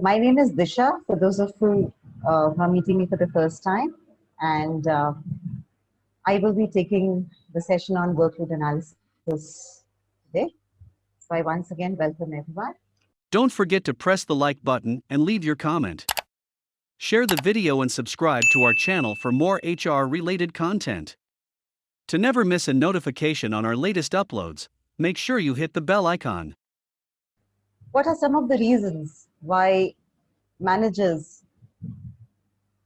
My name is Disha, for those of you who are meeting me for the first time, and I will be taking the session on workload analysis today. So I once again welcome everyone. Don't forget to press the like button and leave your comment. Share the video and subscribe to our channel for more HR-related content. To never miss a notification on our latest uploads, make sure you hit the bell icon. What are some of the reasons why managers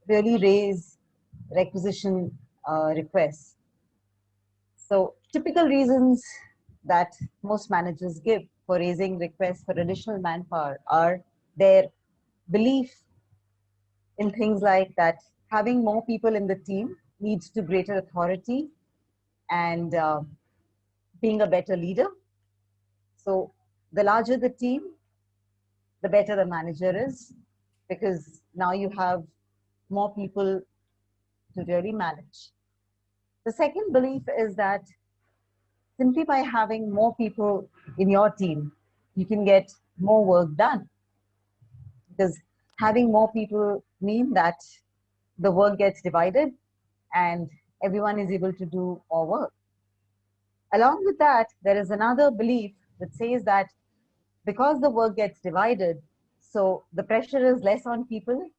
really raise requisition requests? So typical reasons that most managers give for raising requests for additional manpower are their belief in things like that having more people in the team leads to greater authority and being a better leader. So the larger the team, the better the manager is, because now you have more people to really manage. The second belief is that simply by having more people in your team, you can get more work done, because having more people mean that the work gets divided and everyone is able to do more work. Along with that, there is another belief that says that because the work gets divided, so the pressure is less on people.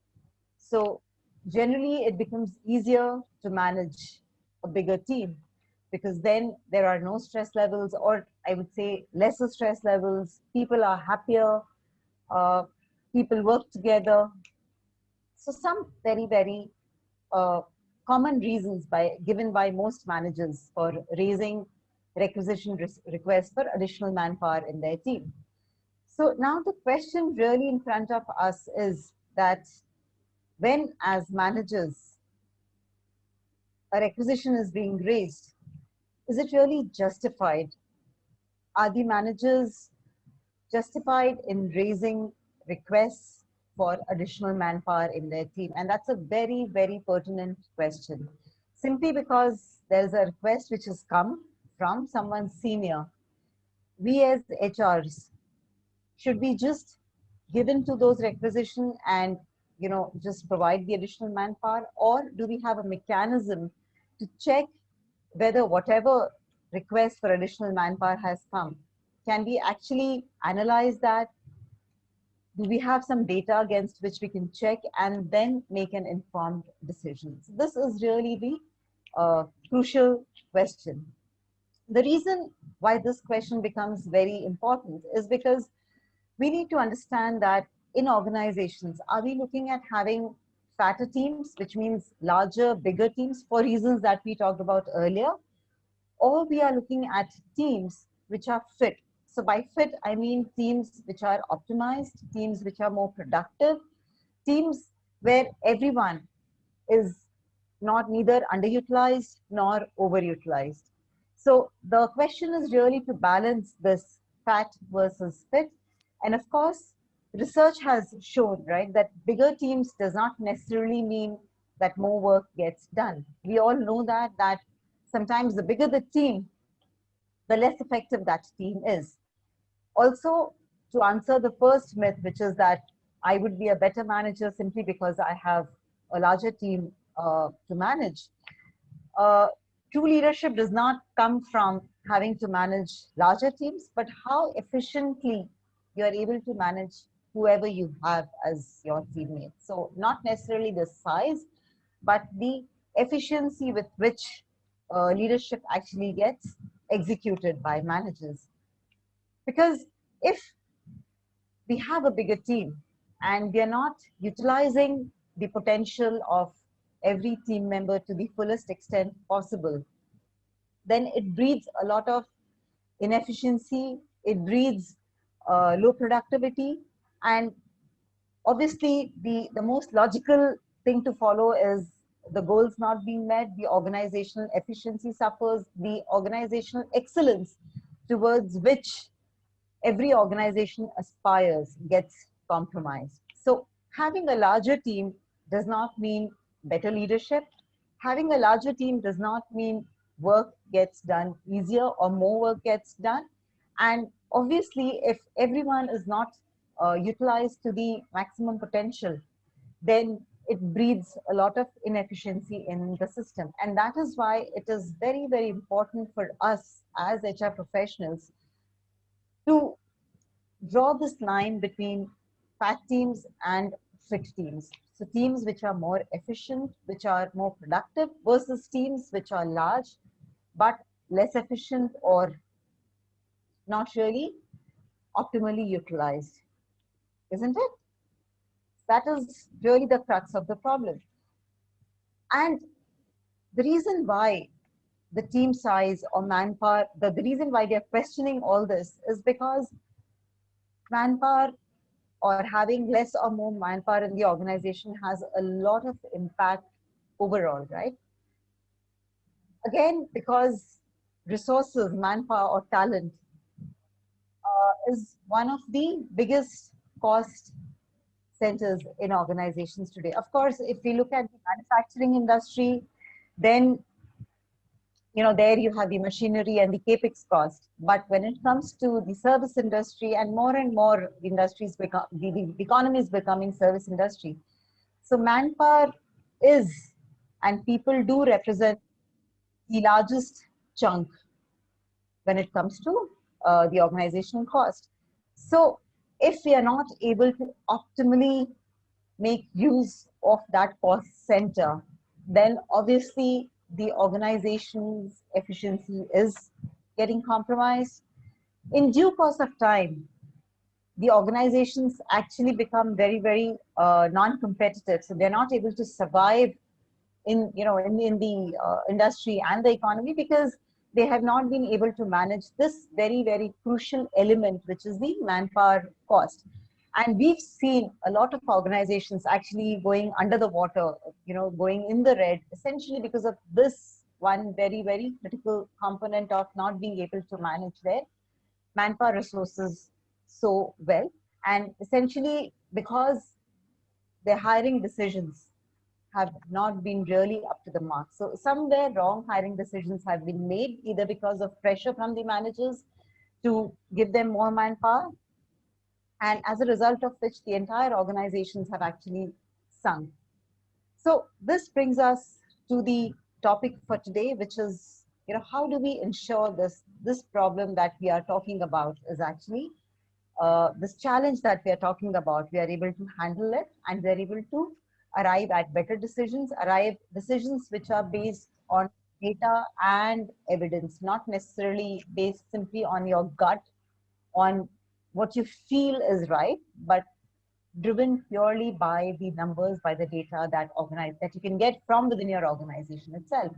So generally, it becomes easier to manage a bigger team, because then there are no stress levels, or I would say lesser stress levels. People are happier, uh, people work together. So some very, very common reasons given by most managers for raising requisition requests for additional manpower in their team. So now the question really in front of us is that when, as managers, a requisition is being raised, is it really justified? Are the managers justified in raising requests for additional manpower in their team? And that's a very, very pertinent question. Simply because there's a request which has come from someone senior, we as HRs, should we just give in to those requisitions and just provide the additional manpower, or do we have a mechanism to check whether whatever request for additional manpower has come, can we actually analyze that? Do we have some data against which we can check and then make an informed decision? So this is really the crucial question. The reason why this question becomes very important is because we need to understand that in organizations, are we looking at having fatter teams, which means larger, bigger teams for reasons that we talked about earlier, or we are looking at teams which are fit? So by fit, I mean teams which are optimized, teams which are more productive, teams where everyone is not neither underutilized nor overutilized. So the question is really to balance this fat versus fit. And of course, research has shown, right, that bigger teams does not necessarily mean that more work gets done. We all know that sometimes the bigger the team, the less effective that team is. Also, to answer the first myth, which is that I would be a better manager simply because I have a larger team to manage. True leadership does not come from having to manage larger teams, but how efficiently you are able to manage whoever you have as your teammates. So not necessarily the size, but the efficiency with which leadership actually gets executed by managers. Because if we have a bigger team and we are not utilizing the potential of every team member to the fullest extent possible, then it breeds a lot of inefficiency, it breeds low productivity, and obviously the most logical thing to follow is the goals not being met, the organizational efficiency suffers, the organizational excellence towards which every organization aspires gets compromised. So having a larger team does not mean better leadership. Having a larger team does not mean work gets done easier or more work gets done. And obviously, if everyone is not utilized to the maximum potential, then it breeds a lot of inefficiency in the system. And that is why it is very, very important for us as HR professionals to draw this line between fat teams and fit teams. So teams which are more efficient, which are more productive, versus teams which are large but less efficient or not really optimally utilized. Isn't it? That is really the crux of the problem. And the reason why the team size or manpower, the reason why they are questioning all this is because manpower or having less or more manpower in the organization has a lot of impact overall, right? Again, because resources, manpower or talent is one of the biggest cost centers in organizations today. Of course, if we look at the manufacturing industry, then there you have the machinery and the capex cost. But when it comes to the service industry, and more industries become, the economy is becoming service industry. So manpower is, and people do represent the largest chunk when it comes to the organizational cost. So if we are not able to optimally make use of that cost center, then obviously the organization's efficiency is getting compromised. In due course of time, the organizations actually become very, very non-competitive. So they're not able to survive in the industry and the economy because they have not been able to manage this very, very crucial element, which is the manpower cost. And we've seen a lot of organizations actually going under the water, going in the red, essentially because of this one very, very critical component of not being able to manage their manpower resources so well. And essentially because their hiring decisions have not been really up to the mark. So somewhere wrong hiring decisions have been made, either because of pressure from the managers to give them more manpower, and as a result of which the entire organizations have actually sunk. So this brings us to the topic for today, which is, how do we ensure this problem that we are talking about is actually this challenge that we are talking about, we are able to handle it, and we are able to arrive at better decisions, arrive decisions which are based on data and evidence, not necessarily based simply on your gut, on what you feel is right, but driven purely by the numbers, by the data that you can get from within your organization itself.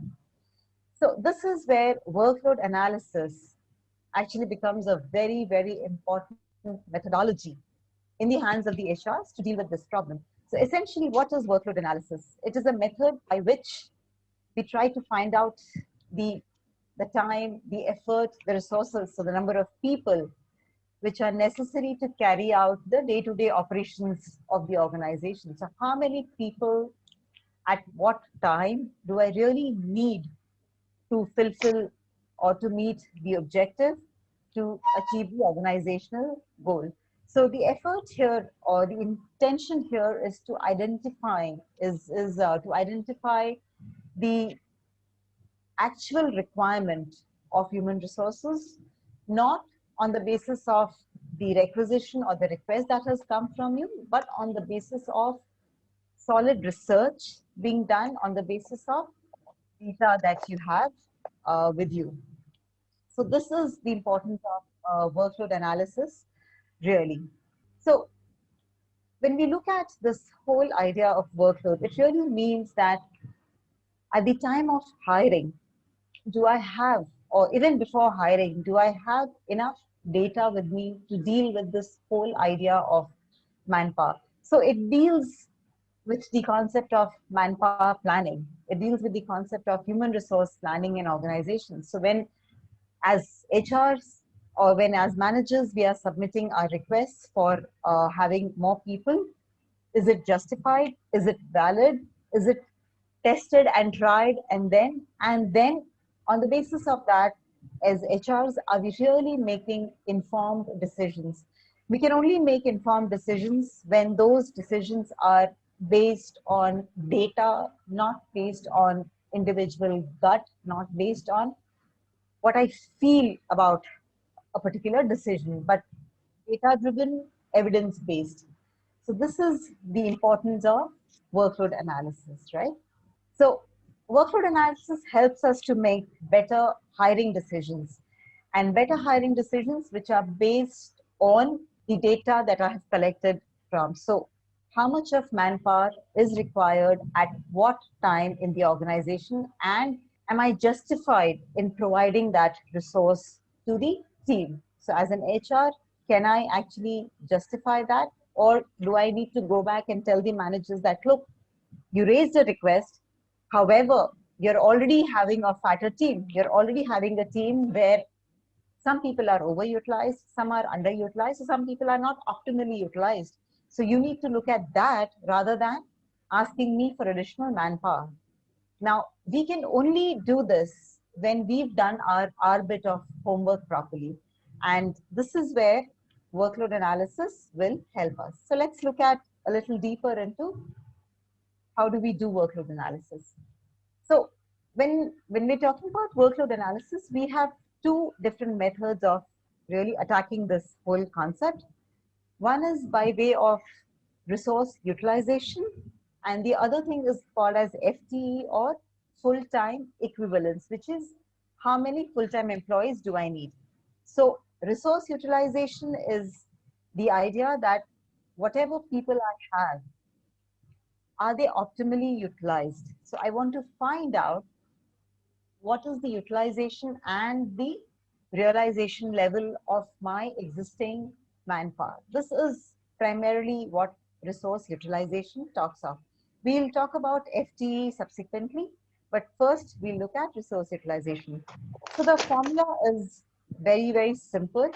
So this is where workload analysis actually becomes a very, very important methodology in the hands of the HRs to deal with this problem. So essentially, what is workload analysis? It is a method by which we try to find out the time, the effort, the resources, so the number of people which are necessary to carry out the day-to-day operations of the organization. So how many people at what time do I really need to fulfill or to meet the objective to achieve the organizational goal? So the effort here or the intention here is to identify the actual requirement of human resources, not on the basis of the requisition or the request that has come from you, but on the basis of solid research being done on the basis of data that you have with you. So this is the importance of workload analysis, really. So when we look at this whole idea of workload, it really means that at the time of hiring, do I have, or even before hiring, do I have enough data with me to deal with this whole idea of manpower? So it deals with the concept of manpower planning. It deals with the concept of human resource planning in organizations. So when as HRs or when as managers, we are submitting our requests for having more people, is it justified? Is it valid? Is it tested and tried? And then on the basis of that, as HRs, are we really making informed decisions? We can only make informed decisions when those decisions are based on data, not based on individual gut, not based on what I feel about a particular decision, but data driven, evidence based. So, this is the importance of workload analysis, right? So, workload analysis helps us to make better hiring decisions and better hiring decisions which are based on the data that I have collected from. So, how much of manpower is required at what time in the organization, and am I justified in providing that resource to the team? So, as an HR, can I actually justify that? Or do I need to go back and tell the managers that, look, you raised a request. However, you're already having a fatter team. You're already having a team where some people are overutilized, some are underutilized, so some people are not optimally utilized. So you need to look at that rather than asking me for additional manpower. Now, we can only do this when we've done our bit of homework properly. And this is where workload analysis will help us. So let's look at a little deeper into how do we do workload analysis. So when we're talking about workload analysis, we have two different methods of really attacking this whole concept. One is by way of resource utilization, and the other thing is called as FTE, or full-time equivalence, which is how many full-time employees do I need. So resource utilization is the idea that whatever people I have, are they optimally utilized? So I want to find out what is the utilization and the realization level of my existing manpower. This is primarily what resource utilization talks of. We'll talk about FTE subsequently, but first we'll look at resource utilization. So the formula is very, very simple.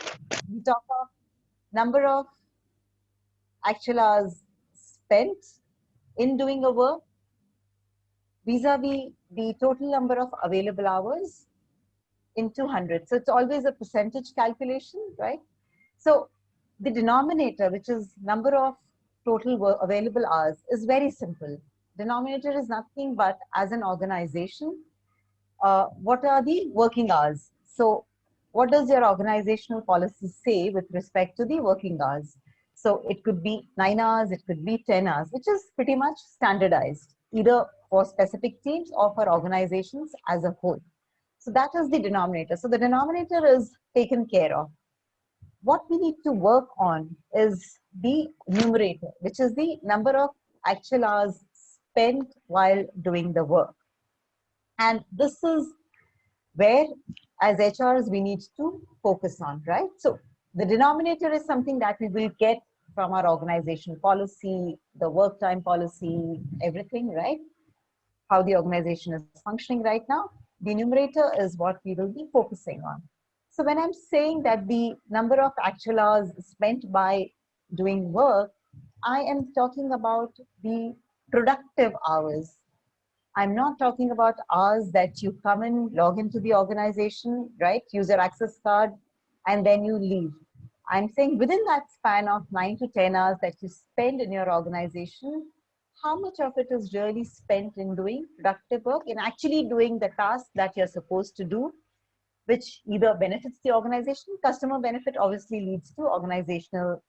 We talk of number of actual hours spent in doing a work vis-a-vis the total number of available hours into 100. So it's always a percentage calculation, right? So the denominator, which is number of total available hours, is very simple. Denominator is nothing but, as an organization, what are the working hours? So what does your organizational policy say with respect to the working hours? So it could be 9 hours, it could be 10 hours, which is pretty much standardized, either for specific teams or for organizations as a whole. So that is the denominator. So the denominator is taken care of. What we need to work on is the numerator, which is the number of actual hours spent while doing the work. And this is where, as HRs, we need to focus on, right? So the denominator is something that we will get from our organization policy, the work time policy, everything, right? How the organization is functioning right now. The numerator is what we will be focusing on. So when I'm saying that the number of actual hours spent by doing work, I am talking about the productive hours. I'm not talking about hours that you come in, log into the organization, right? Use your access card, and then you leave. I'm saying within that span of 9 to 10 hours that you spend in your organization, how much of it is really spent in doing productive work, in actually doing the task that you're supposed to do, which either benefits the organization. Customer benefit obviously leads to organizational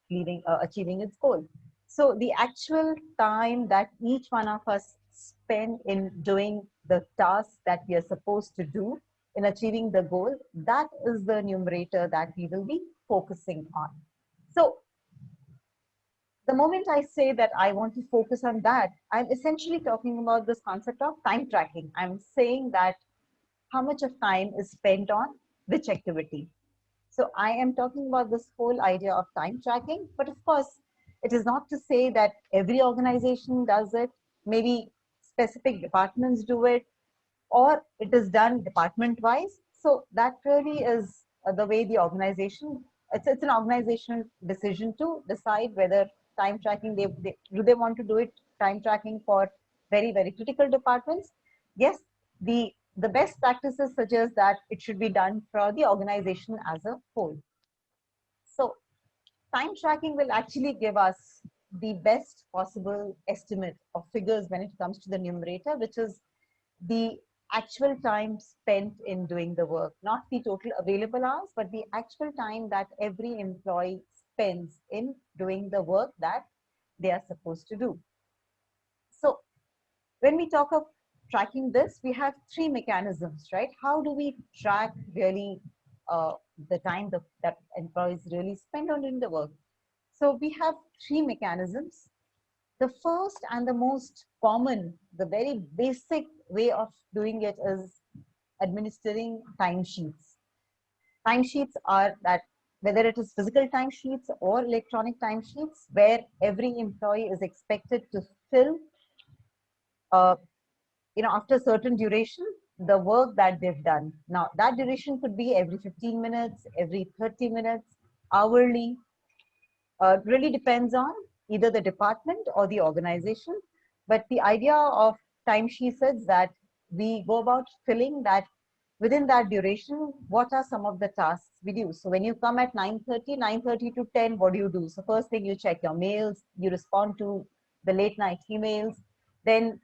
achieving its goal. So the actual time that each one of us spend in doing the tasks that we are supposed to do in achieving the goal, that is the numerator that we will be focusing on. So the moment I say that I want to focus on that, I'm essentially talking about this concept of time tracking. I'm saying that how much of time is spent on which activity. So I am talking about this whole idea of time tracking, but of course, it is not to say that every organization does it. Maybe specific departments do it, or it is done department wise. So that really is the way the organization, it's an organizational decision to decide whether time tracking, do they want to do it time tracking for very, very critical departments. Yes, the best practices suggest that it should be done for the organization as a whole. So time tracking will actually give us the best possible estimate of figures when it comes to the numerator, which is the actual time spent in doing the work, not the total available hours, but the actual time that every employee spends in doing the work that they are supposed to do. So when we talk of tracking this, we have three mechanisms, right? How do we track really the time that employees really spend on doing the work? So we have three mechanisms. The first and the most common, the very basic way of doing it is administering timesheets. Timesheets are that whether it is physical timesheets or electronic timesheets, where every employee is expected to fill, uh, after a certain duration, the work that they've done. Now, that duration could be every 15 minutes, every 30 minutes, hourly. Really depends on either the department or the organization. But the idea of timesheets is that we go about filling that within that duration, what are some of the tasks we do? So when you come at 9:30 to 10, what do you do? So first thing, you check your mails, you respond to the late night emails, then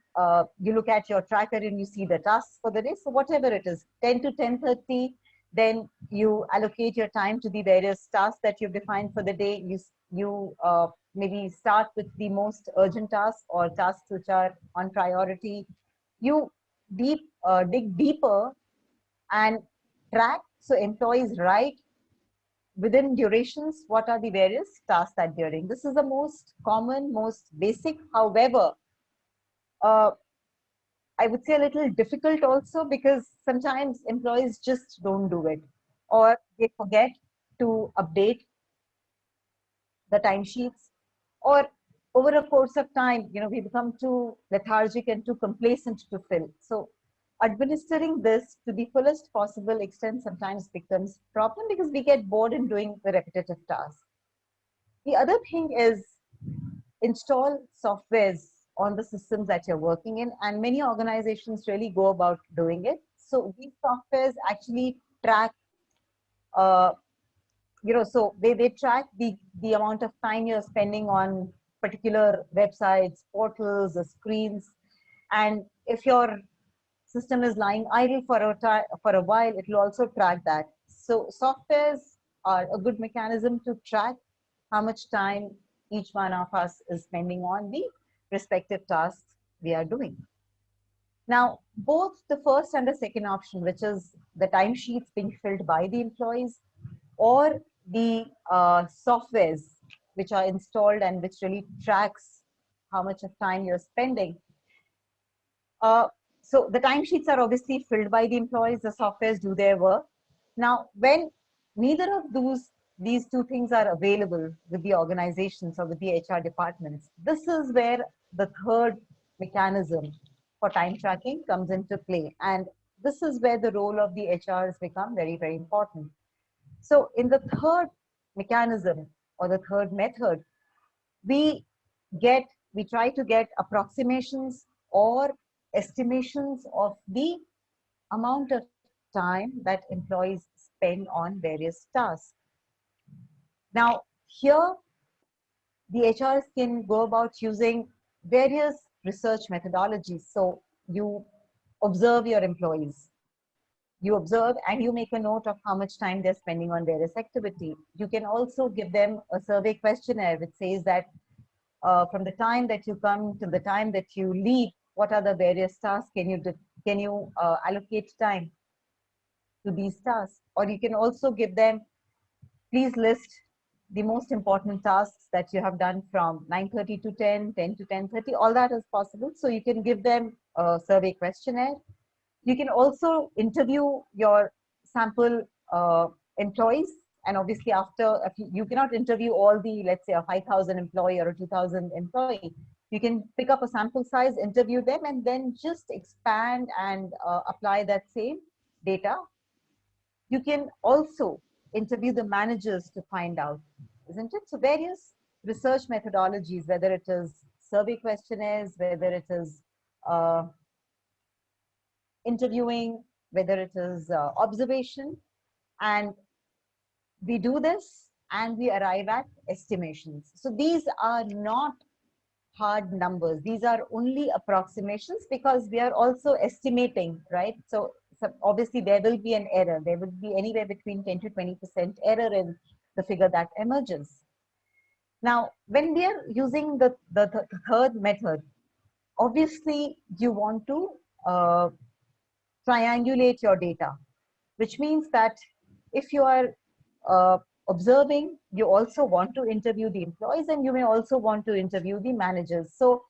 you look at your tracker and you see the tasks for the day. So whatever it is, 10 to 10:30, then you allocate your time to the various tasks that you've defined for the day. You maybe start with the most urgent tasks or tasks which are on priority. You dig deeper and track. So employees write within durations what are the various tasks that they're doing. This is the most common, most basic. However, uh, I would say a little difficult also, because sometimes employees just don't do it, or they forget to update the timesheets, or over a course of time, we become too lethargic and too complacent to fill. So administering this to the fullest possible extent sometimes becomes a problem, because we get bored in doing the repetitive tasks. The other thing is install softwares on the systems that you're working in, and many organizations really go about doing it. So these softwares actually track, uh, so they track the amount of time you're spending on particular websites, portals, or screens. And if your system is lying idle for a while, it will also track that. So softwares are a good mechanism to track how much time each one of us is spending on the respective tasks we are doing. Now, both the first and the second option, which is the timesheets being filled by the employees, or the softwares which are installed and which really tracks how much of time you're spending. So the timesheets are obviously filled by the employees, the softwares do their work. Now, when neither of these two things are available with the organizations or with the HR departments, this is where the third mechanism for time tracking comes into play. And this is where the role of the HRs become very, very important. So in the third mechanism, or the third method, we get we try to get approximations or estimations of the amount of time that employees spend on various tasks. Now, here the HRs can go about using various research methodologies. So you observe your employees, you observe and you make a note of how much time they're spending on various activity. You can also give them a survey questionnaire which says that from the time that you come to the time that you leave, what are the various tasks? Can you allocate time to these tasks? Or you can also give them, please list the most important tasks that you have done from 9:30 to 10, 10 to 10:30. All that is possible. So you can give them a survey questionnaire. You can also interview your sample employees. And obviously, after you cannot interview all the, let's say, a 5,000 employee or a 2,000 employee. You can pick up a sample size, interview them, and then just expand and apply that same data. You can also interview the managers to find out, isn't it? So various research methodologies, whether it is survey questionnaires, whether it is uh, interviewing, whether it is observation. And we do this and we arrive at estimations. So these are not hard numbers. These are only approximations because we are also estimating, right? So obviously there will be an error. There will be anywhere between 10 to 20% error in the figure that emerges. Now, when we are using the third method, obviously you want to uh, triangulate your data, which means that if you are uh, observing, you also want to interview the employees and you may also want to interview the managers. So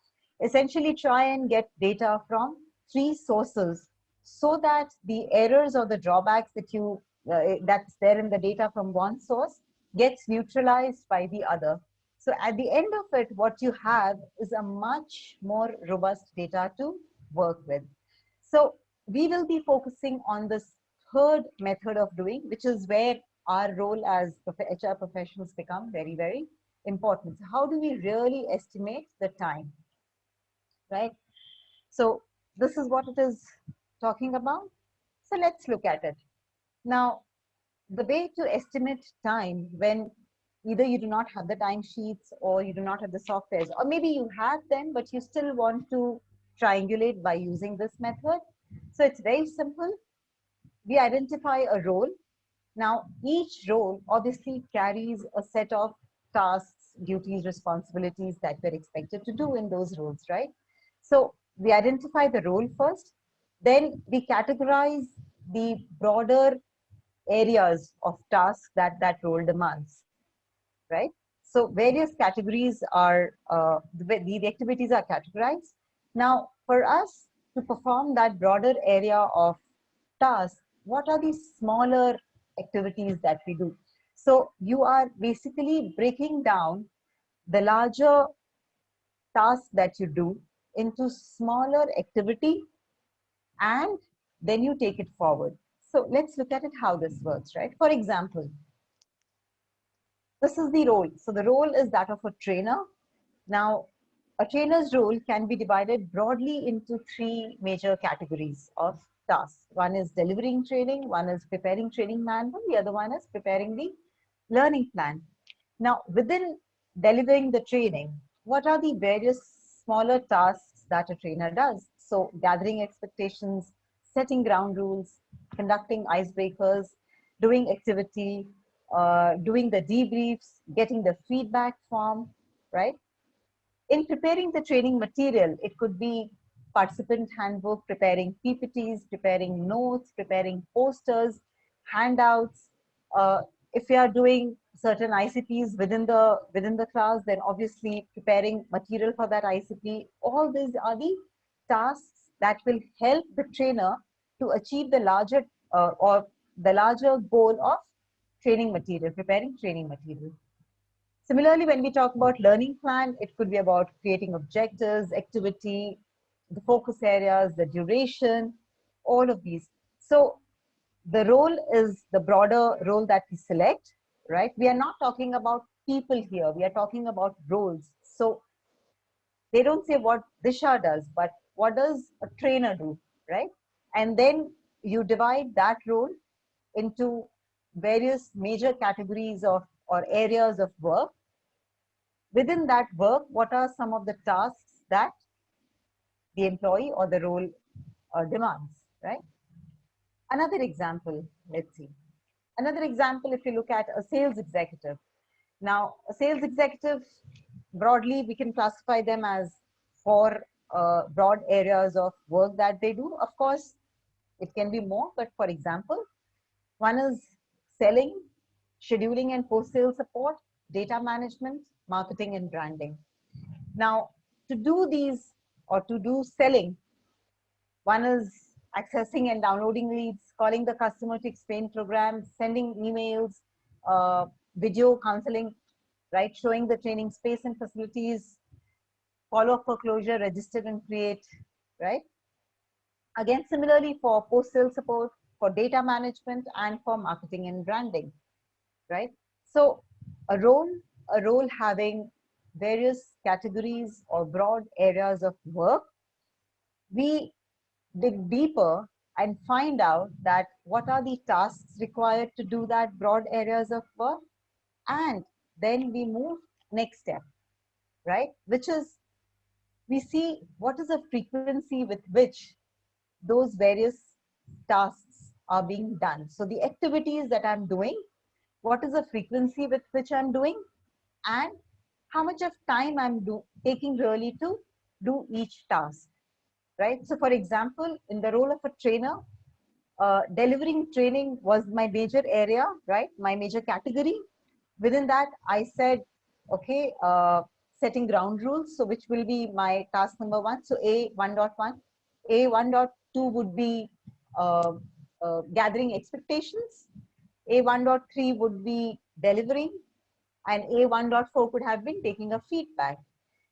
essentially try and get data from three sources so that the errors or the drawbacks that's there in the data from one source gets neutralized by the other. So at the end of it, what you have is a much more robust data to work with. So we will be focusing on this third method of doing, which is where our role as HR professionals become very, very important. So how do we really estimate the time, right? So this is what it is talking about. So let's look at it. Now, the way to estimate time when either you do not have the timesheets or you do not have the softwares, or maybe you have them, but you still want to triangulate by using this method. So it's very simple. We identify a role. Now, each role obviously carries a set of tasks, duties, responsibilities that we're expected to do in those roles, right? So we identify the role first, then we categorize the broader areas of tasks that that role demands, right? So various categories are, the activities are categorized. Now, for us to perform that broader area of tasks, what are these smaller activities that we do? So you are basically breaking down the larger task that you do into smaller activity and then you take it forward. So let's look at it how this works, right? For example, this is the role. So the role is that of a trainer. Now, a trainer's role can be divided broadly into three major categories of tasks. One is delivering training, one is preparing training manual, the other one is preparing the learning plan. Now, within delivering the training, what are the various smaller tasks that a trainer does? So, gathering expectations, setting ground rules, conducting icebreakers, doing activity, doing the debriefs, getting the feedback form, right? In preparing the training material, it could be participant handbook, preparing PPTs, preparing notes, preparing posters, handouts. Uh, if you are doing certain ICPs within the class, then obviously preparing material for that ICP. All these are the tasks that will help the trainer to achieve the larger or the larger goal of training material, preparing training material. Similarly, when we talk about learning plan, it could be about creating objectives, activity, the focus areas, the duration, all of these. So the role is the broader role that we select, right? We are not talking about people here. We are talking about roles. So they don't say what Disha does, but what does a trainer do, right? And then you divide that role into various major categories of or areas of work. Within that work, what are some of the tasks that the employee or the role demands, right? Another example, let's see. Another example, if you look at a sales executive. Now, a sales executive, broadly, we can classify them as four broad areas of work that they do. Of course, it can be more, but for example, one is selling, scheduling and post-sale support, data management, marketing and branding. Now, to do these or to do selling, one is accessing and downloading leads, calling the customer to explain programs, sending emails, video counseling, right? Showing the training space and facilities, follow up for closure, register and create, right? Again, similarly for post-sale support, for data management, and for marketing and branding, right? So a role, a role having various categories or broad areas of work, we dig deeper and find out that what are the tasks required to do that broad areas of work, And then we move next step, right? Which is we see what is the frequency with which those various tasks are being done. So the activities that I'm doing, what is the frequency with which I'm doing, and how much of time taking really to do each task, right? So for example, in the role of a trainer, delivering training was my major area, right? My major category. Within that, I said, okay, setting ground rules. So which will be my task number one. So A 1.1, A 1.2 would be gathering expectations. A 1.3 would be delivering, and A 1.4 could have been taking a feedback.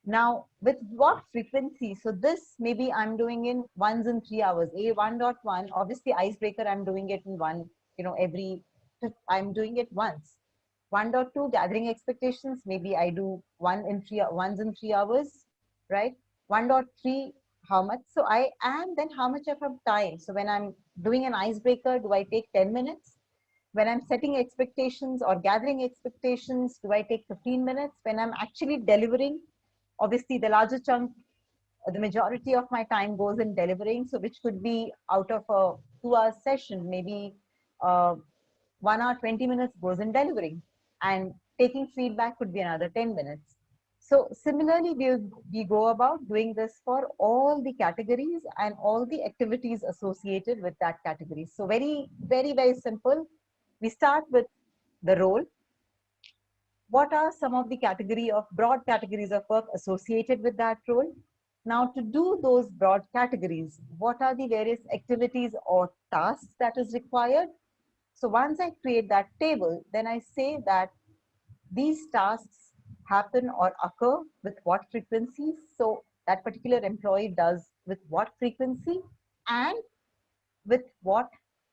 Now, with what frequency? So this maybe I'm doing in once in 3 hours. A 1.1, obviously icebreaker, I'm doing it in one, I'm doing it once. 1.2, gathering expectations, maybe I do once in 3 hours, right? 1.3, how much? So and then how much of time? So when I'm doing an icebreaker, do I take 10 minutes? When I'm setting expectations or gathering expectations, do I take 15 minutes? When I'm actually delivering, obviously the larger chunk, the majority of my time goes in delivering, so which could be out of a 2 hour session, maybe uh, 1 hour 20 minutes goes in delivering, and taking feedback could be another 10 minutes. So similarly, we go about doing this for all the categories and all the activities associated with that category. So very, very, very simple. We start with the role. What are some of the broad categories of work associated with that role? Now, to do those broad categories, what are the various activities or tasks that is required? So once I create that table, then I say that these tasks happen or occur with what frequency. So that particular employee does with what frequency and with what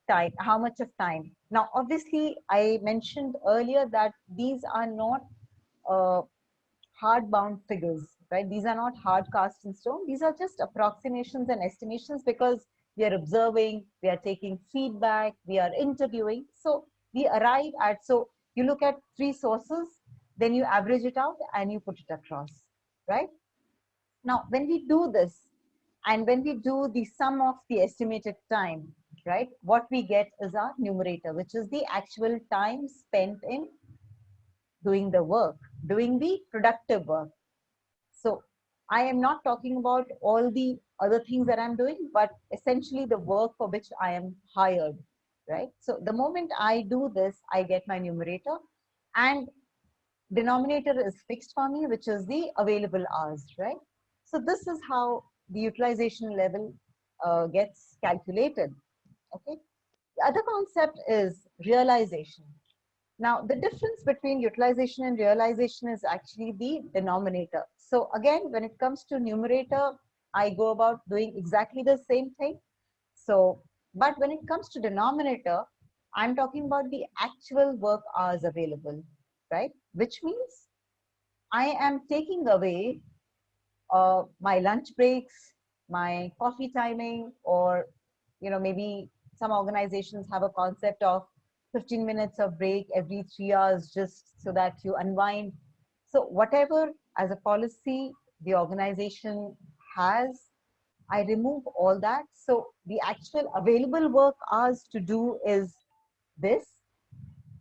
time, how much of time. Now, obviously, I mentioned earlier that these are not uh, hard bound figures, right? These are not hard cast in stone. These are just approximations and estimations because we are observing, we are taking feedback, we are interviewing. So we arrive at, so you look at three sources, then you average it out and you put it across, right? Now, when we do this and when we do the sum of the estimated time, right, what we get is our numerator, which is the actual time spent in doing the work, doing the productive work. So I am not talking about all the other things that I'm doing, but essentially the work for which I am hired, right? So the moment I do this, I get my numerator, and denominator is fixed for me, which is the available hours, right? So this is how the utilization level gets calculated, okay? The other concept is realization. Now, the difference between utilization and realization is actually the denominator. So again, when it comes to numerator, I go about doing exactly the same thing. So, but when it comes to denominator, I'm talking about the actual work hours available, right? Which means I am taking away my lunch breaks, my coffee timing, or maybe some organizations have a concept of 15 minutes of break every 3 hours just so that you unwind. So whatever as a policy the organization has, I remove all that. So the actual available work hours to do is this,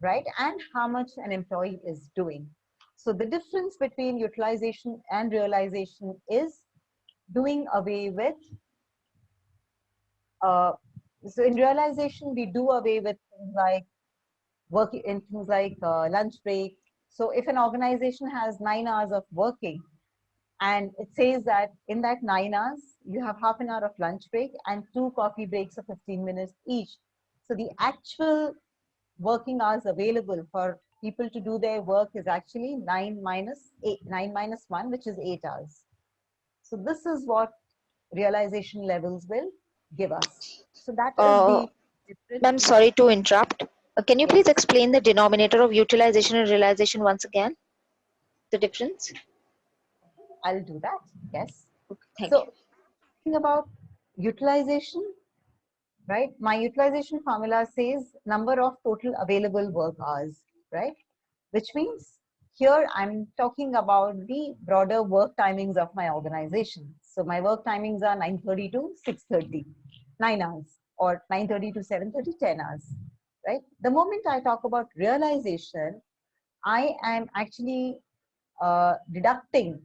right? And how much an employee is doing. So the difference between utilization and realization is doing away with, uh, so in realization, we do away with things like working in things like lunch break. So if an organization has 9 hours of working and it says that in that 9 hours, you have half an hour of lunch break and two coffee breaks of 15 minutes each. So the actual working hours available for people to do their work is actually 9 minus 1, which is 8 hours. So this is what realization levels will give us. So that is Uh, the difference. Ma'am, sorry to interrupt. Can you Yes, please explain the denominator of utilization and realization once again? The difference? I'll do that. Yes. Okay, thank you. So talking about utilization, right? My utilization formula says number of total available work hours, right? which means here I'm talking about the broader work timings of my organization. So my work timings are 9:30 to 6:30, 9 hours, or 9:30 to 7:30, 10 hours, right? The moment I talk about realization, I am actually deducting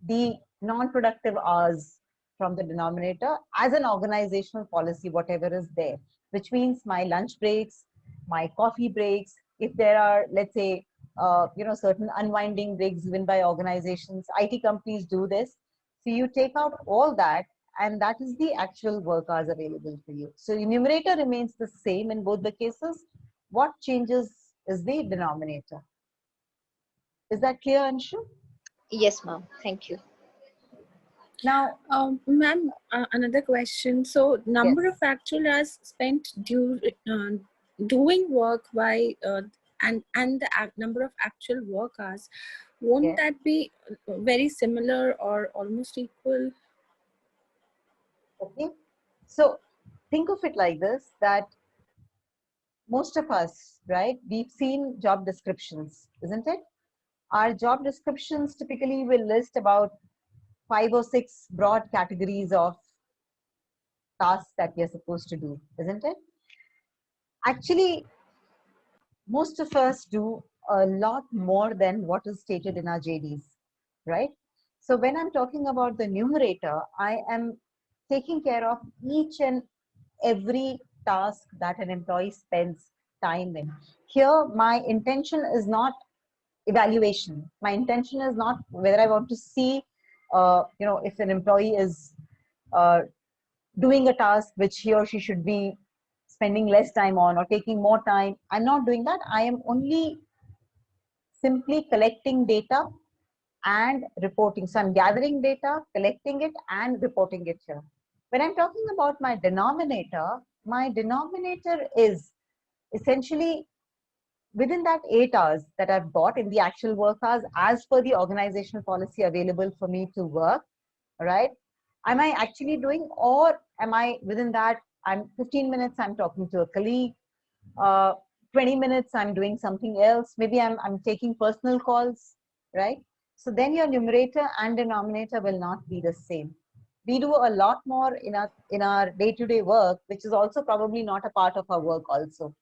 the non-productive hours from the denominator as an organizational policy, whatever is there, which means my lunch breaks, my coffee breaks, if there are, let's say, certain unwinding breaks given by organizations, IT companies do this. So you take out all that, and that is the actual work hours available for you. So the numerator remains the same in both the cases. What changes is the denominator. Is that clear, Anshu? Yes, ma'am. Thank you. Now, Ma'am, another question. So, yes. number of actual hours spent doing work by and the number of actual work hours, won't Yes. that be very similar or almost equal? Okay. So think of it like this, that most of us, right, we've seen job descriptions, isn't it? Our job descriptions typically will list about 5 or 6 broad categories of tasks that we are supposed to do, isn't it? Actually, most of us do a lot more than what is stated in our JDs, right? So when I'm talking about the numerator, I am taking care of each and every task that an employee spends time in. Here, my intention is not evaluation. My intention is not whether I want to see, if an employee is uh, doing a task which he or she should be spending less time on or taking more time. I'm not doing that. I am only simply collecting data and reporting. So I'm gathering data, collecting it, and reporting it here. When I'm talking about my denominator is essentially within that 8 hours that I've got in the actual work hours as per the organizational policy available for me to work, right? Am I actually doing, or am I within that? I'm 15 minutes, I'm talking to a colleague, uh, 20 minutes, I'm doing something else. Maybe I'm taking personal calls, right? So then your numerator and denominator will not be the same. We do a lot more in our day-to-day work, which is also probably not a part of our work also,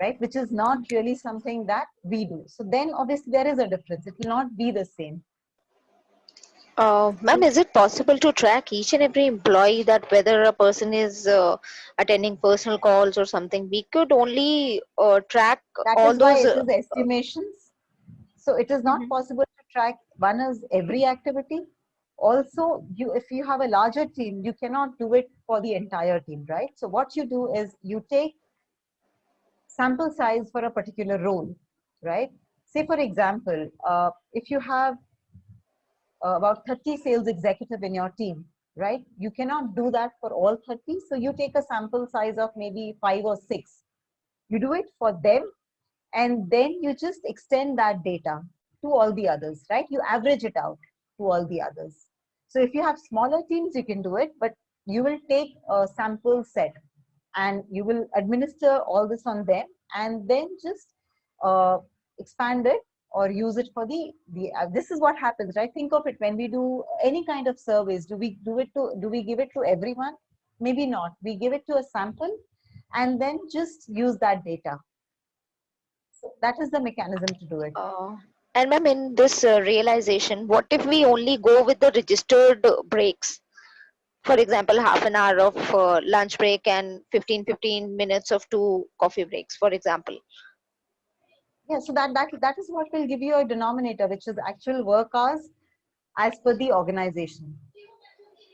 right? Which is not really something that we do. So then obviously there is a difference. It will not be the same. Ma'am, is it possible to track each and every employee, that whether a person is attending personal calls or something? We could only track That all is why those. it is estimations. So it is not Mhm. possible to track one is every activity. Also, if you have a larger team, you cannot do it for the entire team, right? So what you do is you take sample size for a particular role, right? Say for example, if you have about 30 sales executive in your team, right? You cannot do that for all 30. So you take a sample size of maybe 5 or 6. You do it for them, and then you just extend that data to all the others, right? You average it out to all the others. So if you have smaller teams, you can do it, but you will take a sample set and you will administer all this on them, and then just uh, expand it or use it for the this is what happens, right? Think of it, when we do any kind of surveys, do we give it to everyone? Maybe not. We give it to a sample and then just use that data. So that is the mechanism to do it. Uh, and ma'am, in this realization, what if we only go with the registered breaks? For example, half an hour of lunch break and 15 minutes of 2 coffee breaks, for example. Yeah, so that is what will give you a denominator, which is actual work hours as per the organization,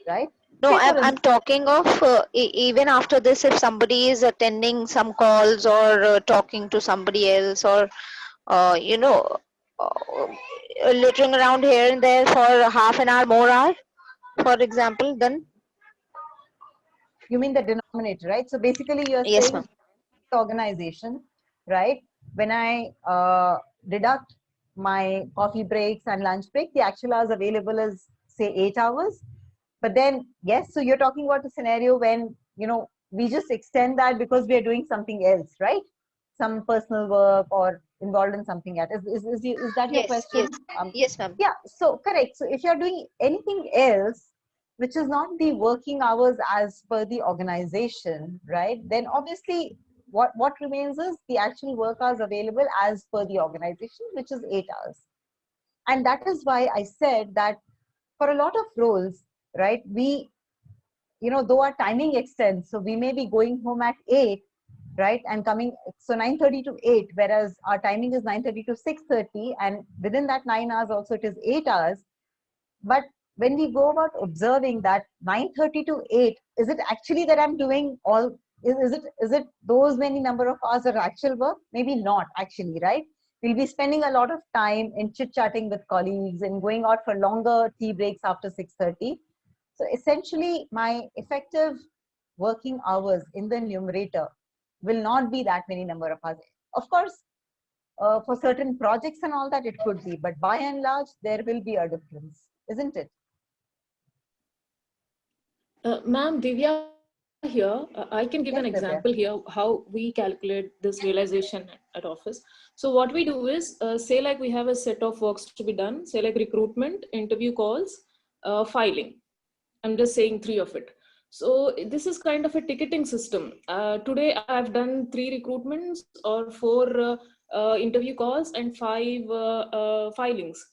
right? No, Say for I'm instance, talking of even after this, if somebody is attending some calls or talking to somebody else, or uh, you know, uh, littering around here and there for half an hour, more hour, for example, then you mean the denominator, right? So basically you're yes, saying ma'am. organization, right? When I deduct my coffee breaks and lunch break, the actual hours available is say 8 hours. But then, yes, so you're talking about a scenario when, we just extend that because we are doing something else, right? Some personal work or involved in something else. Is that your Yes, yes, question? yes, ma'am. Yeah, so correct. So if you're doing anything else, which is not the working hours as per the organization, right? Then obviously what remains is the actual work hours available as per the organization, which is 8 hours. And that is why I said that for a lot of roles, right, we, though our timing extends, so we may be going home at 8, right, and coming, so 9:30 to 8, whereas our timing is 9:30 to 6:30, and within that 9 hours also it is 8 hours. But when we go about observing that 9:30 to 8, is it actually that I'm doing all, is it those many number of hours of actual work? Maybe not actually, right? We'll be spending a lot of time in chit-chatting with colleagues and going out for longer tea breaks after 6:30. So essentially, my effective working hours in the numerator will not be that many number of hours. Of course, for certain projects and all that, it could be, but by and large, there will be a difference, isn't it? Ma'am, Divya here. I can give an Yes, example here Divya. how we calculate this realization at office. So what we do is, say like we have a set of works to be done, say like recruitment, interview calls, filing. I'm just saying 3 of it. So this is kind of a ticketing system. Today I've done 3 recruitments or 4 interview calls and 5 filings.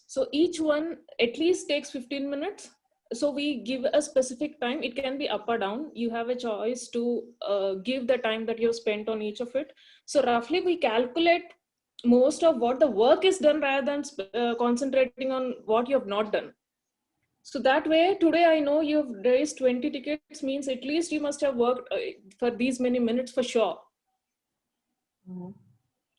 So each one at least takes 15 minutes. So we give a specific time. It can be up or down. You have a choice to give the time that you've spent on each of it. So roughly we calculate most of what the work is done rather than concentrating on what you have not done. So that way, today I know you've raised 20 tickets, means at least you must have worked for these many minutes for sure. Mhm.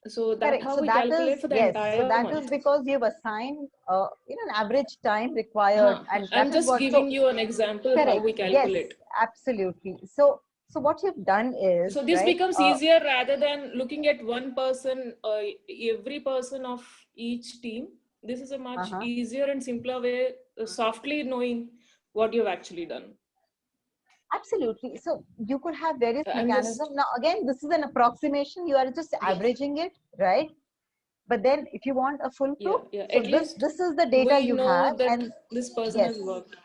So that's Correct. how So we that calculate is, for the yes. So entire that is month. because you've assigned, an average time required, and I'm that is just what. So giving you an example how correct. we Yes, calculate. absolutely. So what you've done is, So this right. becomes easier rather than looking at one person, every person of each team. This is a much Uh-huh. easier and simpler way, softly knowing what you've actually done. Absolutely. So you could have various I'm mechanisms. just, Now, again, this is an approximation. You are just yes, averaging it, right? But then if you want a full proof, yeah. so At this least this is the data we you know have, that and this person yes, has worked.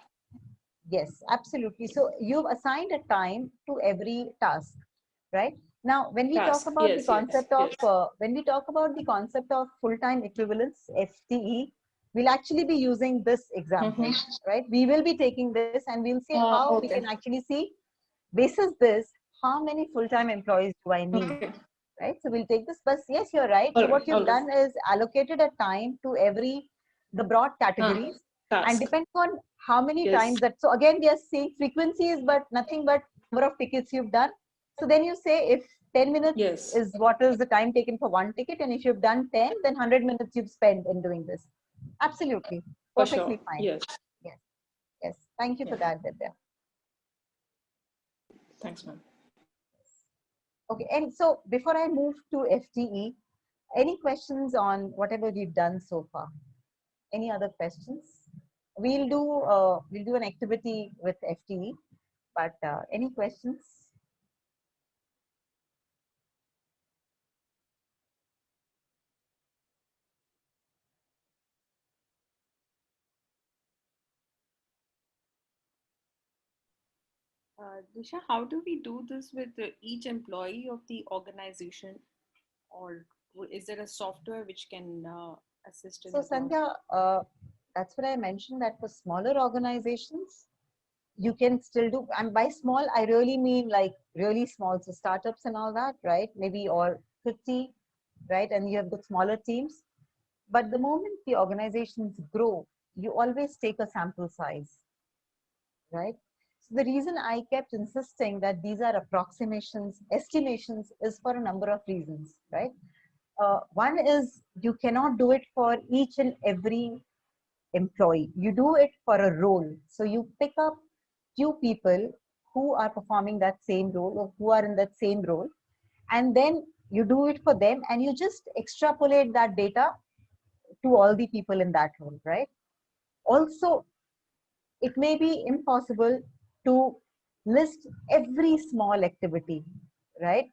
yes, absolutely. So you've assigned a time to every task, right? Now, when we talk Task. about the Yes, yes, concept of yes. full-time equivalence (FTE), we'll actually be using this example, Mm-hmm. right? We will be taking this and we'll say how we can Okay. actually see, basis this, how many full-time employees do I need, Okay. right? So we'll take this. But yes, you're right. All So right. what All you've right. done is allocated a time to the broad Huh. categories, and Task. depends on how many Yes. times that. So again, we are seeing frequencies, but nothing but number of tickets you've done. So then you say if 10 minutes Yes. is what is the time taken for one ticket, and if you've done 10, then 100 minutes you've spent in doing this. Absolutely, For sure. perfectly fine. Yes. Yes, yes. Thank you Yeah. for that, Divya. Thanks, ma'am. Okay, and so before I move to FTE, any questions on whatever we've done so far? Any other questions? We'll do an activity with FTE, but any questions? Disha, how do we do this with each employee of the organization, or is there a software which can assist in So the process? Sandhya, that's what I mentioned, that for smaller organizations, you can still do, and by small, I really mean like really small, so startups and all that, right? Maybe or 50, right? And you have the smaller teams. But the moment the organizations grow, you always take a sample size, right? So the reason I kept insisting that these are approximations, estimations, is for a number of reasons, right? One is you cannot do it for each and every employee. You do it for a role. So you pick up few people who are performing that same role or who are in that same role, and then you do it for them, and you just extrapolate that data to all the people in that role, right? Also, it may be impossible to list every small activity, right?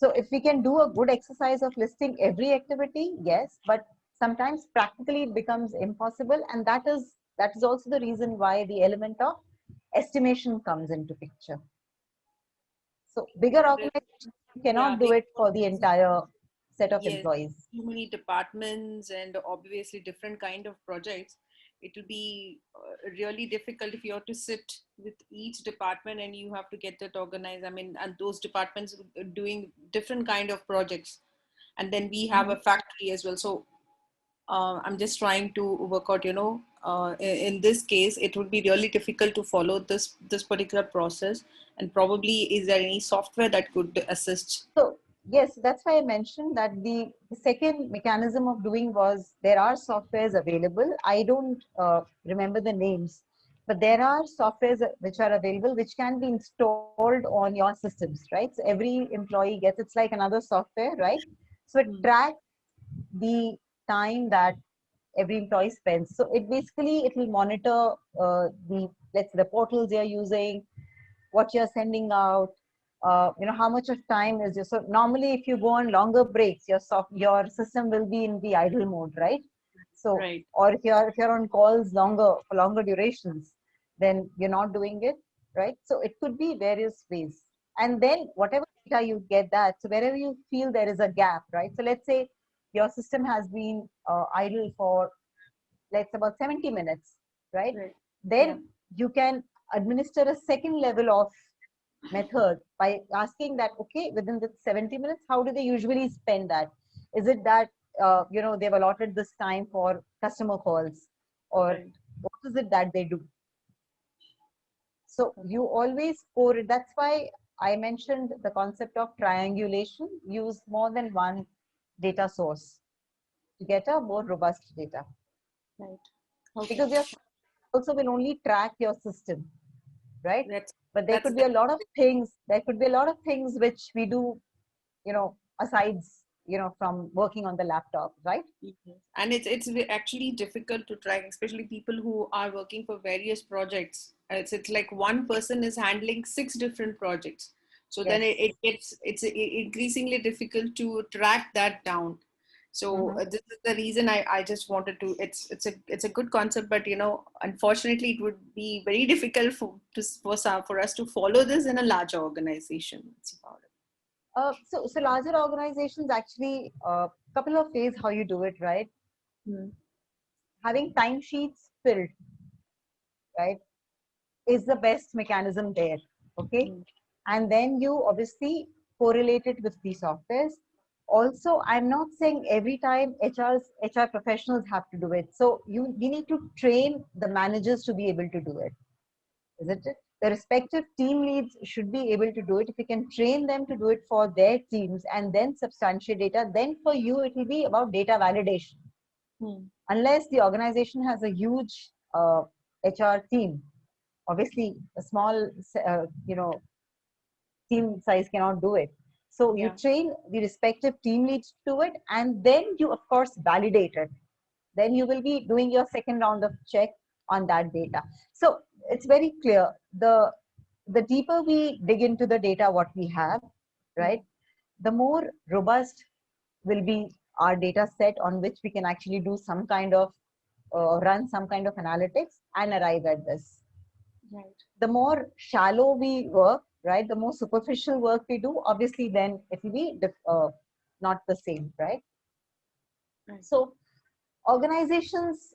So if we can do a good exercise of listing every activity, yes, but sometimes practically it becomes impossible, and that is also the reason why the element of estimation comes into picture. So bigger organizations Yeah, cannot do big it for the entire set of yes, employees. too many departments and obviously different kind of projects. It will be really difficult if you have to sit with each department and you have to get it organized. I mean, and those departments doing different kind of projects, and then we have a factory as well. So I'm just trying to work out, in this case, it would be really difficult to follow this particular process. And probably, is there any software that could assist? So yes, that's why I mentioned that the second mechanism of doing was there are softwares available. I don't remember the names, but there are softwares which are available which can be installed on your systems, right? So every employee gets, it's like another software, right? So it tracks the time that every employee spends. So it basically, it will monitor let's say the portals you're using, what you're sending out, how much of time is your, so normally if you go on longer breaks, your system will be in the idle mode, right? So, Right. or if you're on calls longer, for longer durations, then you're not doing it, right? So it could be various ways. And then whatever data you get that, so wherever you feel there is a gap, right? So let's say your system has been idle for, let's about 70 minutes, right? Right. Then Yeah. you can administer a second level of method by asking that, okay, within the 70 minutes, how do they usually spend that? Is it that, they've allotted this time for customer calls, or Right. what is it that they do? So you always pour it. That's why I mentioned the concept of triangulation. Use more than one data source to get a more robust data. Right. Okay. Because your also will only track your system, right? That's But there that's could be a lot of things, which we do, asides, from working on the laptop, right? yes. And it's actually difficult to track, especially people who are working for various projects. It's like one person is handling 6 different projects. So then Yes. it's increasingly difficult to track that down. So Mhm. this is the reason I just wanted to. It's a good concept, but unfortunately, it would be very difficult for us to follow this in a larger organization. That's about it. So larger organizations actually, couple of ways how you do it, right? Hmm. Having timesheets filled, right, is the best mechanism there. Okay, Hmm. and then you obviously correlate it with the softwares. Also, I'm not saying every time HR professionals have to do it. So we need to train the managers to be able to do it, isn't it? The respective team leads should be able to do it. If you can train them to do it for their teams and then substantiate data, then for you it will be about data validation. Hmm. Unless the organization has a huge HR team, obviously a small, team size cannot do it. So you Yeah. train the respective team leads to do it, and then you of course validate it. Then you will be doing your second round of check on that data. So it's very clear. The deeper we dig into the data, what we have, right, the more robust will be our data set on which we can actually do some kind of run some kind of analytics and arrive at this. Right. The more shallow we work, right, the more superficial work we do, obviously then it will be not the same, right? Right. So organizations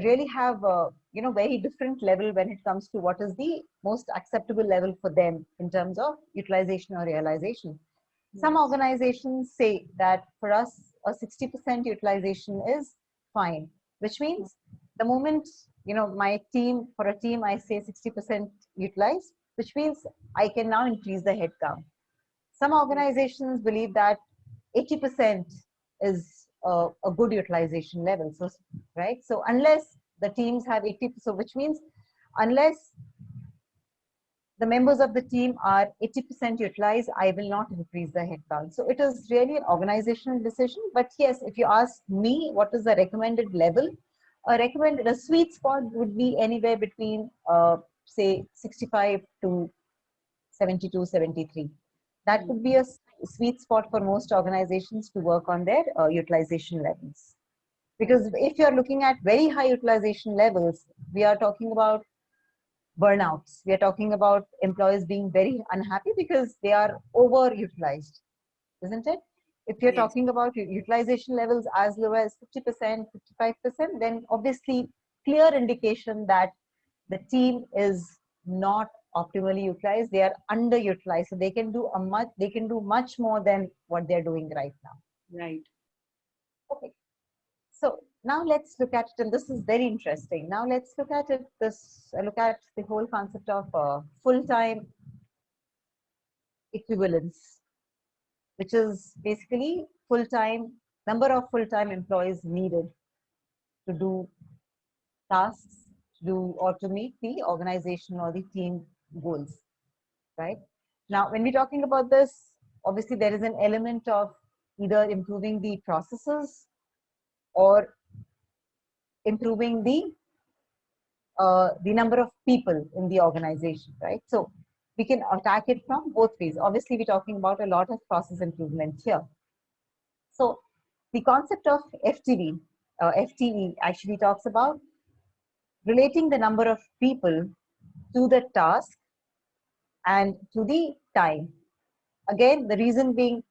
really have a very different level when it comes to what is the most acceptable level for them in terms of utilization or realization. Some Yes. organizations say that for us a 60% utilization is fine, which means the moment my team, for a team I say 60% utilized, which means I can now increase the headcount. Some organizations believe that 80% is a good utilization level. So, right. So unless the teams have 80, so which means unless the members of the team are 80% utilized, I will not increase the headcount. So it is really an organizational decision. But yes, if you ask me what is the recommended level, a sweet spot would be anywhere between say 65 to 72, 73. That could be a sweet spot for most organizations to work on their utilization levels. Because if you're looking at very high utilization levels, we are talking about burnouts. We are talking about employees being very unhappy because they are overutilized, isn't it? If you're Yes. talking about utilization levels as low as 50%, 55%, then obviously clear indication that the team is not optimally utilized. They are underutilized, so they can do much more than what they're doing right now. Right. Okay. So now let's look at it, and this is very interesting. Now let's look at it. Look at the whole concept of full-time equivalence, which is basically number of full-time employees needed to do tasks, or to meet the organization or the team goals, right? Now, when we're talking about this, obviously there is an element of either improving the processes or improving the number of people in the organization, right? So we can attack it from both ways. Obviously, we're talking about a lot of process improvement here. So the concept of FTE actually talks about relating the number of people to the task and to the time. Again, the reason being,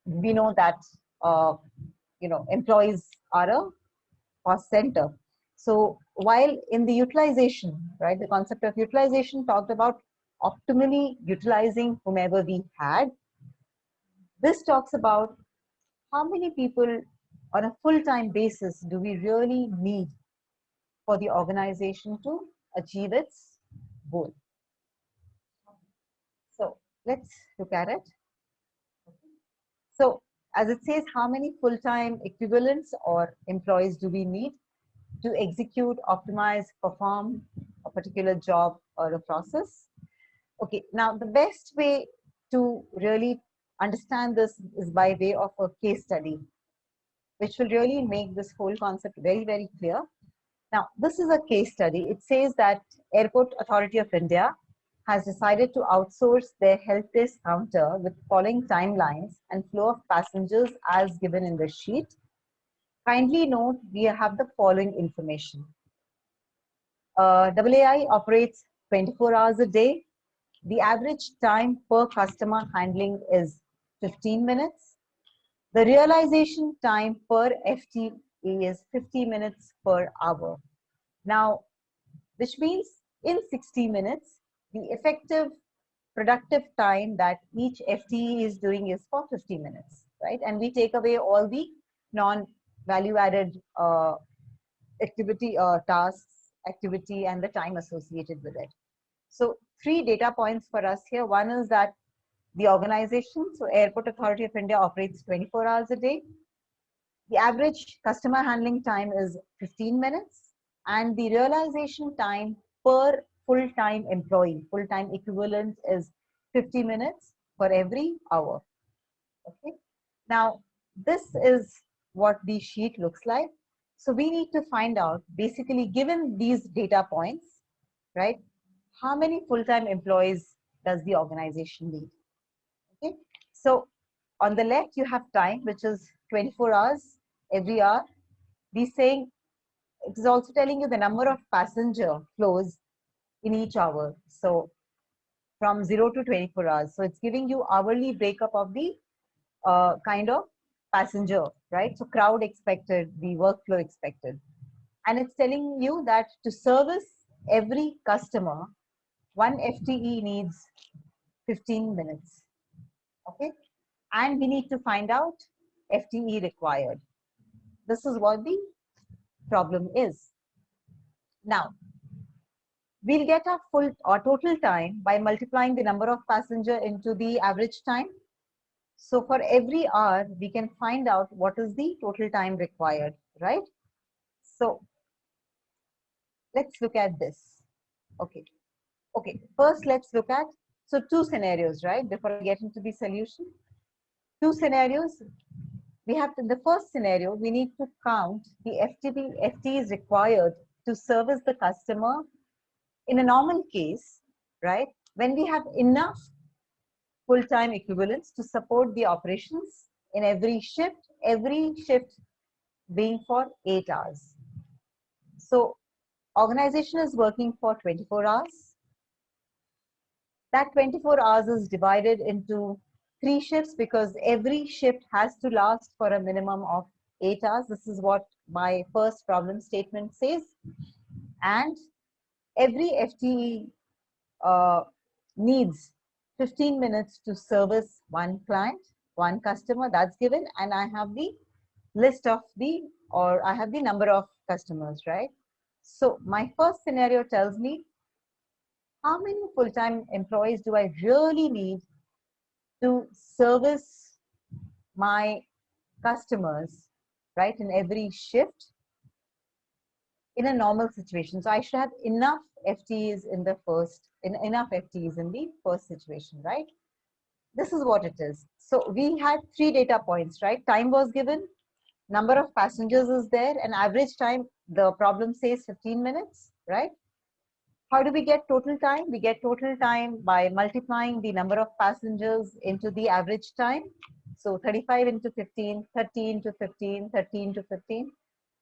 we know that employees are a cost center. So while in the utilization, right, the concept of utilization talked about optimally utilizing whomever we had. This talks about how many people on a full-time basis do we really need for the organization to achieve its goal. So let's look at it. So as it says, how many full-time equivalents or employees do we need to execute, optimize, perform a particular job or a process? Okay, now the best way to really understand this is by way of a case study, which will really make this whole concept very, very clear. Now, this is a case study. It says that Airport Authority of India has decided to outsource their help desk counter with following timelines and flow of passengers as given in the sheet. Kindly note, we have the following information. AAI operates 24 hours a day. The average time per customer handling is 15 minutes. The realization time per FTE is 50 minutes per hour. Now, which means in 60 minutes, the effective productive time that each FTE is doing is for 50 minutes, right? And we take away all the non-value added tasks, activity, and the time associated with it. So 3 data points for us here. One is that the organization, so Airport Authority of India operates 24 hours a day. The average customer handling time is 15 minutes, and the realization time per full-time employee, full-time equivalent, is 50 minutes for every hour. Okay. Now, this is what the sheet looks like. So we need to find out, basically, given these data points, right, how many full-time employees does the organization need? Okay. So on the left, you have time, which is 24 hours every hour. We're saying it is also telling you the number of passenger flows in each hour. So from 0 to 24 hours. So it's giving you hourly breakup of the kind of passenger, right? So crowd expected, the workflow expected. And it's telling you that to service every customer, one FTE needs 15 minutes. Okay. And we need to find out FTE required. This is what the problem is. Now, we'll get our full or total time by multiplying the number of passenger into the average time. So for every hour, we can find out what is the total time required, right? So let's look at this. Okay. Okay. First, let's look at, so 2 scenarios, right? Before I get into the solution, 2 scenarios. We have to, the first scenario, we need to count the FTEs required to service the customer in a normal case, right? When we have enough full-time equivalents to support the operations in every shift being for 8 hours. So organization is working for 24 hours. That 24 hours is divided into 3 shifts because every shift has to last for a minimum of 8 hours. This is what my first problem statement says. And every FTE needs 15 minutes to service one client, one customer, that's given. And I have the list of I have the number of customers, right? So my first scenario tells me how many full-time employees do I really need to service my customers, right, in every shift in a normal situation. So I should have enough FTEs in the first situation, right? This is what it is. So we had 3 data points, right? Time was given, number of passengers is there, and average time, the problem says 15 minutes, right? How do we get total time? We get total time by multiplying the number of passengers into the average time. So 35 into 15, 30 into 15, 30 into 15.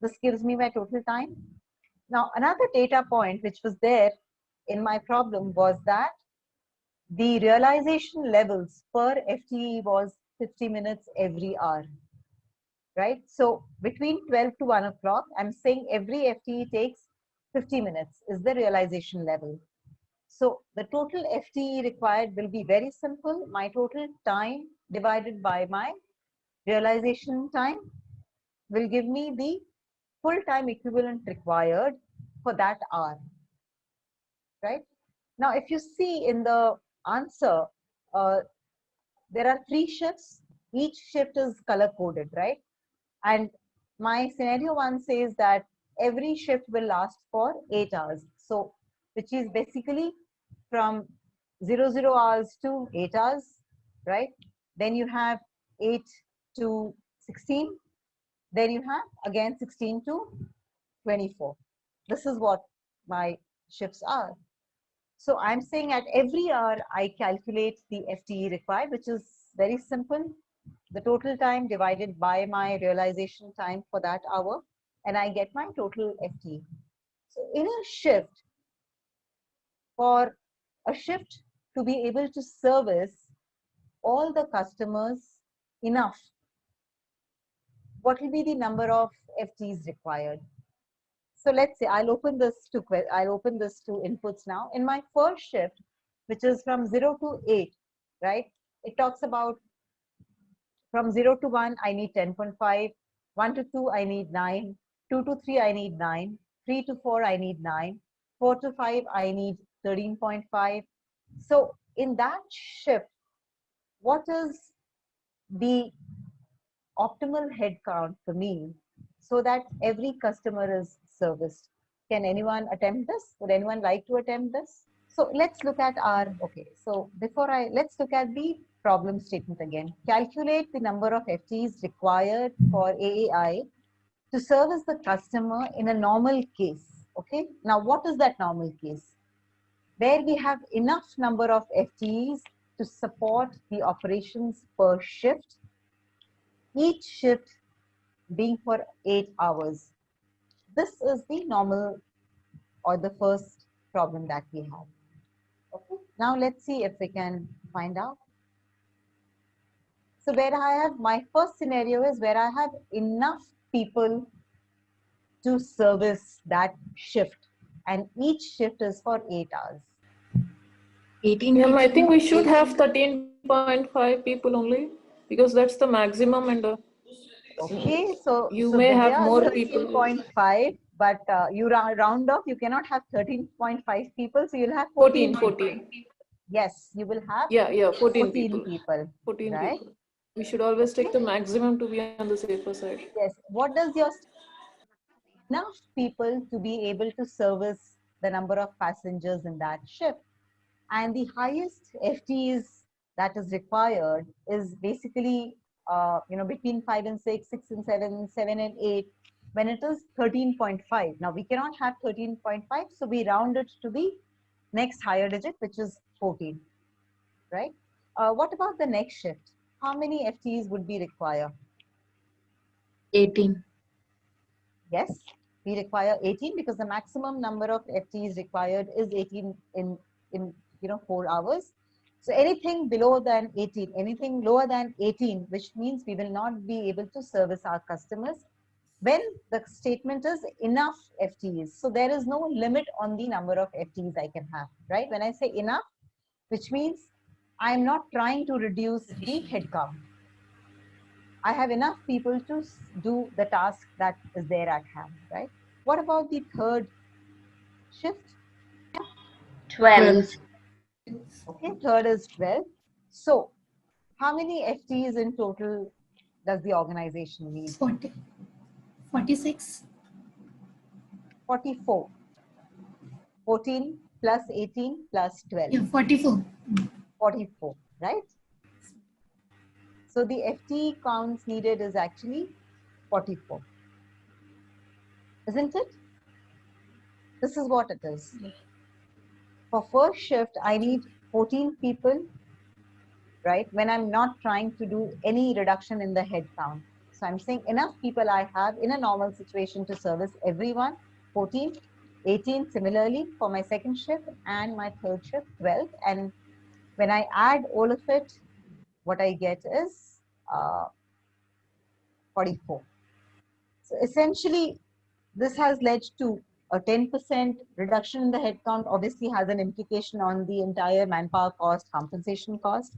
This gives me my total time. Now, another data point which was there in my problem was that the realization levels per FTE was 50 minutes every hour, right? So between 12 to 1 o'clock, I'm saying every FTE takes 50 minutes is the realization level. So the total FTE required will be very simple. My total time divided by my realization time will give me the full-time equivalent required for that hour, right? Now, if you see in the answer, there are 3 shifts. Each shift is color-coded, right? And my scenario 1 says that every shift will last for 8 hours. So, which is basically from 00 hours to 8 hours, right? Then you have 8 to 16. Then you have again 16 to 24. This is what my shifts are. So I'm saying at every hour, I calculate the FTE required, which is very simple. The total time divided by my realization time for that hour, and I get my total FTE. So in a shift, for a shift to be able to service all the customers enough, what will be the number of FTEs required? So let's say I'll open this to inputs now. In my first shift, which is from 0 to 8, right? It talks about from 0 to 1, I need 10.5, 1 to 2, I need 9, 2 to 3, I need 9, 3 to 4, I need 9, 4 to 5, I need 13.5. So in that shift, what is the optimal head count for me so that every customer is serviced? Can anyone attempt this? Would anyone like to attempt this? So let's look at let's look at the problem statement again. Calculate the number of FTEs required for AAI to service the customer in a normal case. Okay. Now, what is that normal case? Where we have enough number of FTEs to support the operations per shift, each shift being for 8 hours. This is the normal or the first problem that we have. Okay. Now let's see if we can find out. So where I have my first scenario is where I have enough people to service that shift, and each shift is for 8 hours. 18 people. I think we should have 13.5 people only because that's the maximum, and Okay, so you may have more people. 13.5, but you round off, you cannot have 13.5 people, so you'll have 14. Yes, you will have 14 people. 14 right? people. We should always take the maximum to be on the safer side. Yes. What does your enough people to be able to service the number of passengers in that ship? And the highest FTEs that is required is basically between 5 and 6, 6 and 7, 7 and 8, when it is 13.5. Now we cannot have 13.5, so we round it to the next higher digit, which is 14, right? What about the next shift? How many FTEs would be required? 18. Yes, we require 18 because the maximum number of FTEs required is 18 in 4 hours. So anything below than 18, anything lower than 18, which means we will not be able to service our customers when the statement is enough FTEs. So there is no limit on the number of FTEs I can have, right? When I say enough, which means I'm not trying to reduce the headcount. I have enough people to do the task that is there at hand, right? What about the third shift? 12. Okay, third is 12. So how many FTEs in total does the organization need? 40. 46. 44. 14 plus 18 plus 12. Yeah, 44. 44, right? So the FTE counts needed is actually 44. Isn't it? This is what it is. For first shift, I need 14 people, right? When I'm not trying to do any reduction in the head count. So I'm saying enough people I have in a normal situation to service everyone, 14, 18 similarly for my second shift, and my third shift, 12. And when I add all of it, what I get is 44. So essentially, this has led to a 10% reduction in the headcount, obviously has an implication on the entire manpower cost, compensation cost.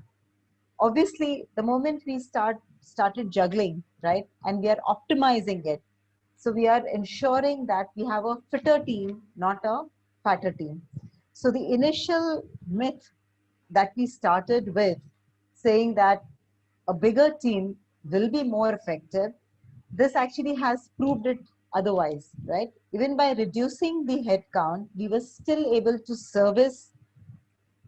Obviously, the moment we started juggling, right, and we are optimizing it, so we are ensuring that we have a fitter team, not a fatter team. So the initial myth that we started with, saying that a bigger team will be more effective, this actually has proved it otherwise, right? Even by reducing the headcount, we were still able to service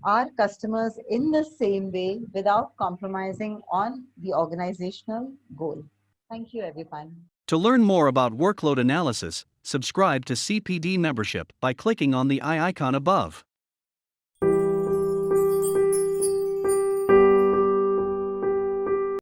our customers in the same way without compromising on the organizational goal. Thank you, everyone. To learn more about workload analysis, subscribe to CPD membership by clicking on the eye icon above.